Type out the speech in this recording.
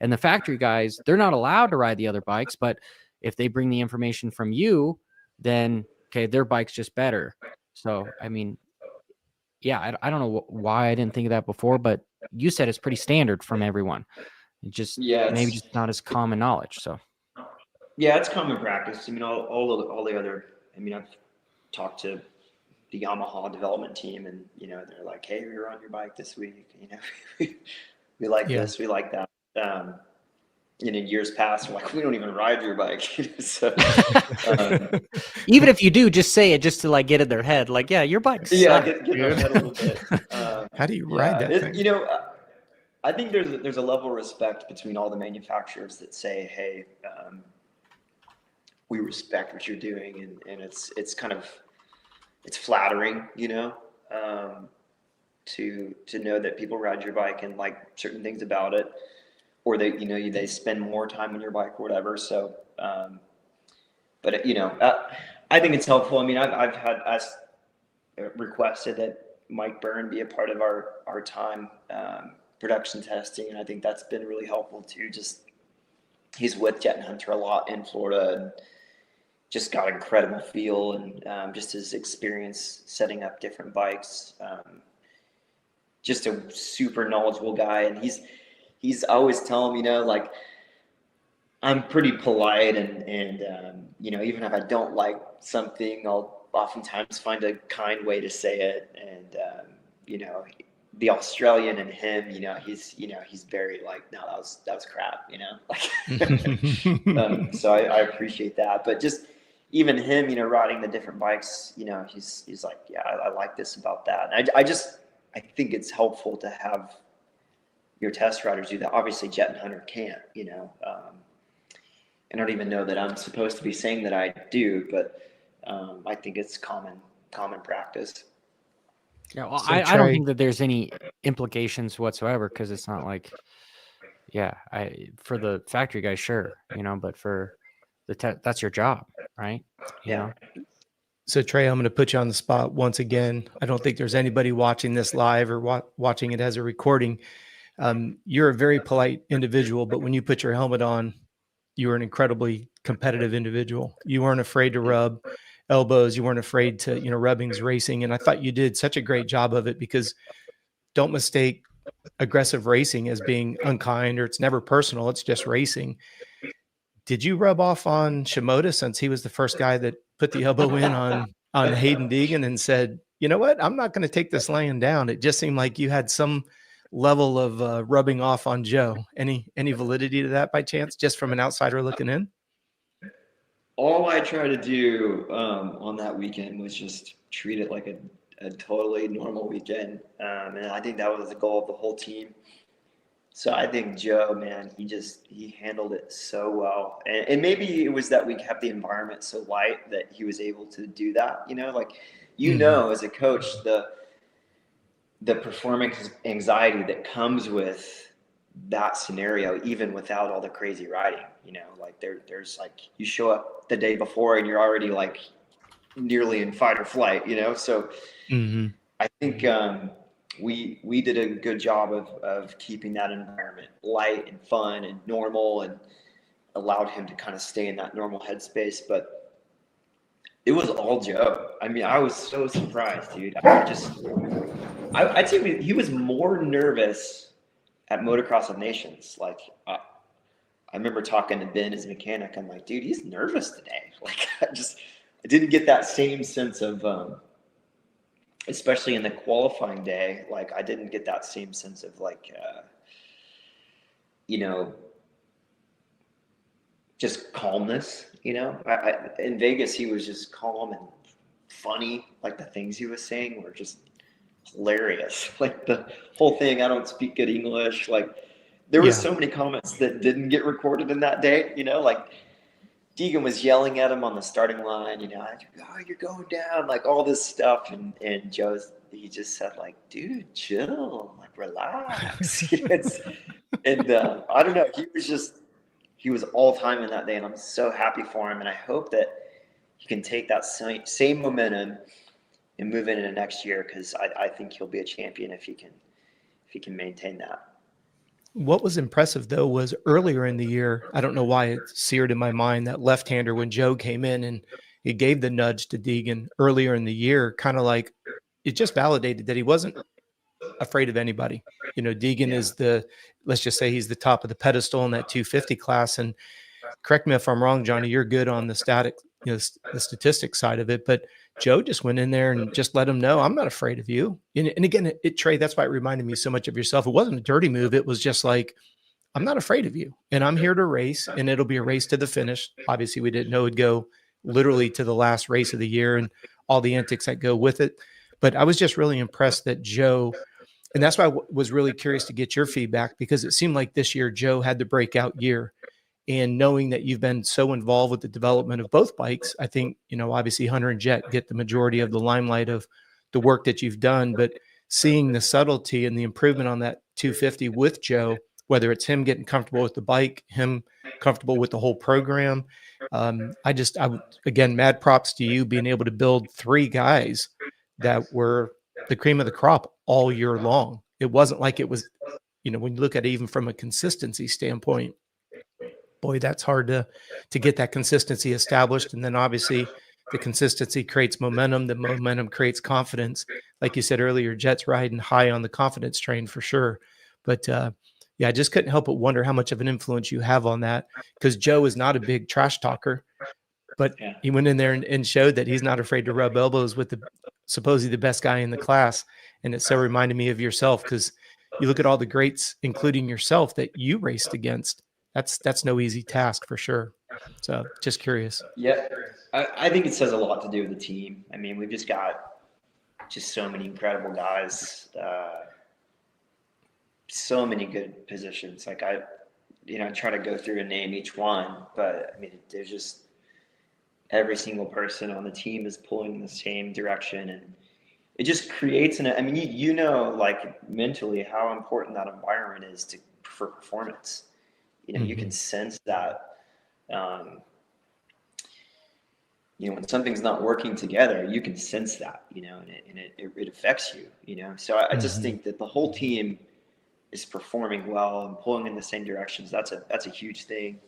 And the factory guys, they're not allowed to ride the other bikes, but if they bring the information from you, then okay, their bike's just better. So, I mean, yeah, I don't know why I didn't think of that before, but you said it's pretty standard from everyone. It just Yeah, maybe just not as common knowledge. So, it's common practice. I mean, all the other. I mean, I've talked to the Yamaha development team, and they're like, "Hey, you're on your bike this week. We like Yeah. this, we like that." And in years past, we're like, "We don't even ride your bike." So, even if you do, just say it just to like get in their head. Like, yeah, your bike sucks. yeah, get in their head a little bit. How do you ride that thing? I think there's a level of respect between all the manufacturers that say, "Hey, we respect what you're doing," and it's kind of flattering, to know that people ride your bike and like certain things about it, or they spend more time on your bike or whatever. So, but I think it's helpful. I mean, I've had us requested that Mike Byrne be a part of our time production testing, and I think that's been really helpful too. Just he's with Jet and Hunter a lot in Florida, and just got incredible feel, and just his experience setting up different bikes. Just a super knowledgeable guy, and he's always telling me, like, I'm pretty polite, and even if I don't like something, I'll oftentimes find a kind way to say it. And the Australian in him, he's very like, no, that was crap, like. So I appreciate that, but just even him, riding the different bikes, he's like, yeah, I like this about that. And I think it's helpful to have your test riders do that. Obviously, Jet and Hunter can't, I don't even know that I'm supposed to be saying that I do, but I think it's common practice. Yeah, well, so I don't think that there's any implications whatsoever, because it's not like, yeah, for the factory guy, sure, but for that's your job, right? You know? So Trey, I'm going to put you on the spot once again. I don't think there's anybody watching this live or watching it as a recording. You're a very polite individual, but when you put your helmet on, you are an incredibly competitive individual. You weren't afraid to rub elbows. You weren't afraid to, rubbing's racing. And I thought you did such a great job of it, because don't mistake aggressive racing as being unkind, or it's never personal. It's just racing. Did you rub off on Shimoda, since he was the first guy that put the elbow in on Hayden Deegan and said, you know what, I'm not going to take this laying down? It just seemed like you had some level of rubbing off on Joe. Any validity to that by chance, just from an outsider looking in? All I tried to do on that weekend was just treat it like a totally normal weekend. And I think that was the goal of the whole team. So I think Joe, man, he handled it so well. And maybe it was that we kept the environment so light that he was able to do that. Like, as a coach, the performance anxiety that comes with that scenario, even without all the crazy riding, like there's like, you show up the day before and you're already like nearly in fight or flight, So I think we did a good job of keeping that environment light and fun and normal, and allowed him to kind of stay in that normal headspace. But it was all Joe. I mean, I was so surprised, dude. I'd say he was more nervous at Motocross of Nations. Like, I remember talking to Ben, his mechanic. I'm like, dude, he's nervous today. Like, I didn't get that same sense of, especially in the qualifying day. Like, I didn't get that same sense of like, just calmness. In Vegas, he was just calm and funny. Like, the things he was saying were just hilarious. Like, the whole thing, I don't speak good English. Like, there was so many comments that didn't get recorded in that day, like Deegan was yelling at him on the starting line, oh, you're going down, like all this stuff. And he just said, like, dude, chill, like, relax. And I don't know, he was all time in that day, and I'm so happy for him. And I hope that he can take that same momentum and move into next year, because I think he'll be a champion if he can maintain that. What was impressive though was earlier in the year, I don't know why it seared in my mind, that left-hander when Joe came in and he gave the nudge to Deegan earlier in the year, kind of like it just validated that he wasn't afraid of anybody. You know, Deegan Yeah. is let's just say he's the top of the pedestal in that 250 class. And correct me if I'm wrong, Johnny, you're good on the the statistics side of it, but Joe just went in there and just let him know, I'm not afraid of you. And again, Trey, that's why it reminded me so much of yourself. It wasn't a dirty move. It was just like, I'm not afraid of you, and I'm here to race, and it'll be a race to the finish. Obviously, we didn't know it'd go literally to the last race of the year and all the antics that go with it. But I was just really impressed that Joe, and that's why I was really curious to get your feedback, because it seemed like this year Joe had the breakout year. And knowing that you've been so involved with the development of both bikes, I think, you know, obviously Hunter and Jet get the majority of the limelight of the work that you've done, but seeing the subtlety and the improvement on that 250 with Joe, whether it's him getting comfortable with the bike, him comfortable with the whole program. Again, mad props to you being able to build 3 guys that were the cream of the crop all year long. It wasn't like it was, you know, when you look at it even from a consistency standpoint, boy, that's hard to get that consistency established. And then obviously the consistency creates momentum. The momentum creates confidence. Like you said earlier, Jet's riding high on the confidence train for sure. But yeah, I just couldn't help but wonder how much of an influence you have on that, because Joe is not a big trash talker, but Yeah. he went in there and showed that he's not afraid to rub elbows with supposedly the best guy in the class. And it so reminded me of yourself, because you look at all the greats, including yourself, that you raced against. That's no easy task for sure. So just curious. Yeah, I think it says a lot to do with the team. I mean, we've just got just so many incredible guys, so many good positions. Like I try to go through and name each one, but I mean, there's just every single person on the team is pulling in the same direction, and it just creates I mean, you know, like mentally how important that environment is for performance. You know, you can sense that. You know, when something's not working together, you can sense that, you know, and it affects you, you know. So I just think that the whole team is performing well and pulling in the same directions. That's a huge thing.